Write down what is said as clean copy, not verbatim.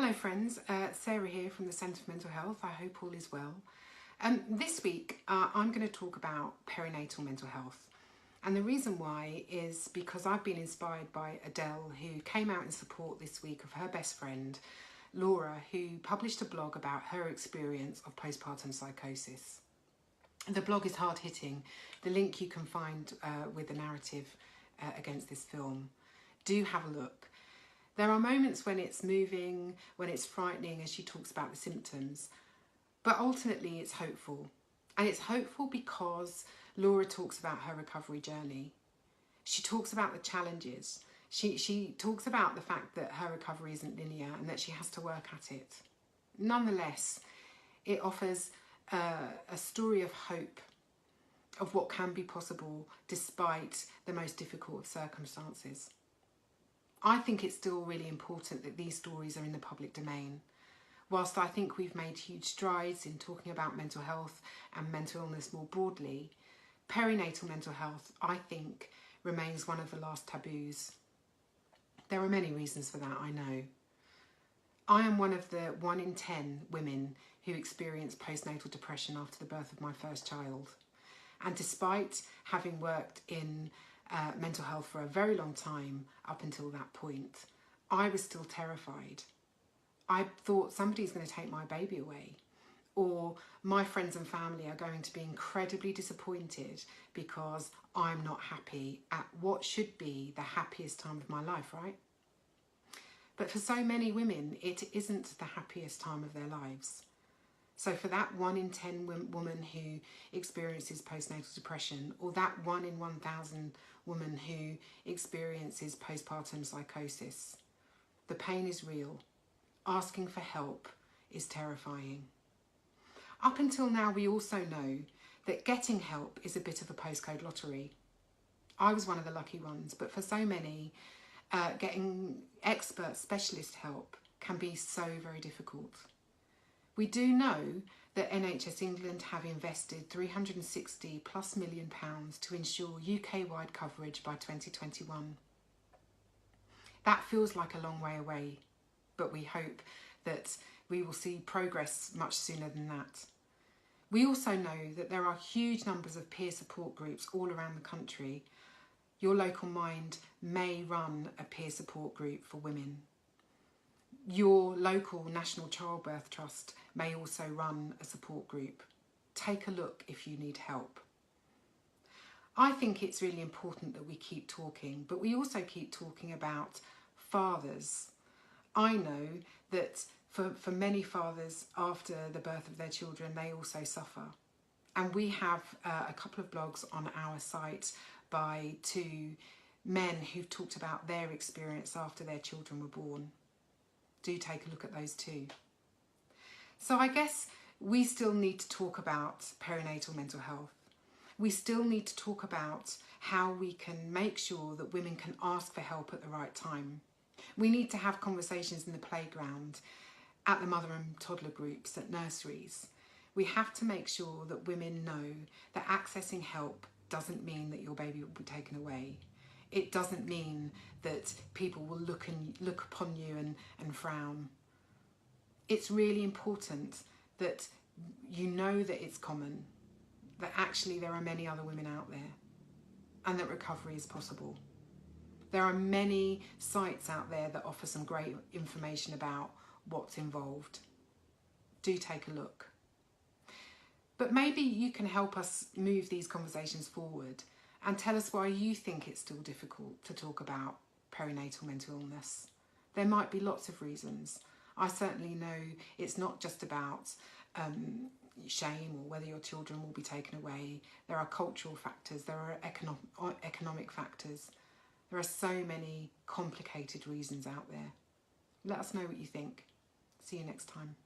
Hello friends, Sarah here from the Centre for Mental Health. I hope all is well. This week I'm going to talk about perinatal mental health, and the reason why is because I've been inspired by Adele, who came out in support this week of her best friend Laura, who published a blog about her experience of postpartum psychosis. The blog is hard-hitting. The link you can find with the narrative against this film. Do have a look. There are moments when it's moving, when it's frightening as she talks about the symptoms, but ultimately it's hopeful. And it's hopeful because Laura talks about her recovery journey. She talks about the challenges. She talks about the fact that her recovery isn't linear and that she has to work at it. Nonetheless, it offers a story of hope, of what can be possible despite the most difficult of circumstances. I think it's still really important that these stories are in the public domain. Whilst I think we've made huge strides in talking about mental health and mental illness more broadly, perinatal mental health, I think, remains one of the last taboos. There are many reasons for that, I know. I am one of the 1 in 10 women who experience postnatal depression after the birth of my first child. And despite having worked in mental health for a very long time up until that point, I was still terrified. I thought somebody's going to take my baby away, or my friends and family are going to be incredibly disappointed because I'm not happy at what should be the happiest time of my life, right? But for so many women, it isn't the happiest time of their lives. So for that 1 in 10 woman who experiences postnatal depression, or that 1 in 1,000 woman who experiences postpartum psychosis, the pain is real. Asking for help is terrifying. Up until now, we also know that getting help is a bit of a postcode lottery. I was one of the lucky ones, but for so many, getting expert specialist help can be so very difficult. We do know that NHS England have invested £360+ million to ensure UK-wide coverage by 2021. That feels like a long way away, but we hope that we will see progress much sooner than that. We also know that there are huge numbers of peer support groups all around the country. Your local Mind may run a peer support group for women. Your local National Childbirth Trust may also run a support group. Take a look if you need help. I think it's really important that we keep talking, but we also keep talking about fathers. I know that for many fathers, after the birth of their children, they also suffer. And we have a couple of blogs on our site by 2 men who've talked about their experience after their children were born. Do take a look at those too. So I guess we still need to talk about perinatal mental health. We still need to talk about how we can make sure that women can ask for help at the right time. We need to have conversations in the playground, at the mother and toddler groups, at nurseries. We have to make sure that women know that accessing help doesn't mean that your baby will be taken away. It doesn't mean that people will look upon you and frown. It's really important that you know that it's common, that actually there are many other women out there, and that recovery is possible. There are many sites out there that offer some great information about what's involved. Do take a look. But maybe you can help us move these conversations forward and tell us why you think it's still difficult to talk about perinatal mental illness. There might be lots of reasons. I certainly know it's not just about shame or whether your children will be taken away. There are cultural factors, there are economic factors. There are so many complicated reasons out there. Let us know what you think. See you next time.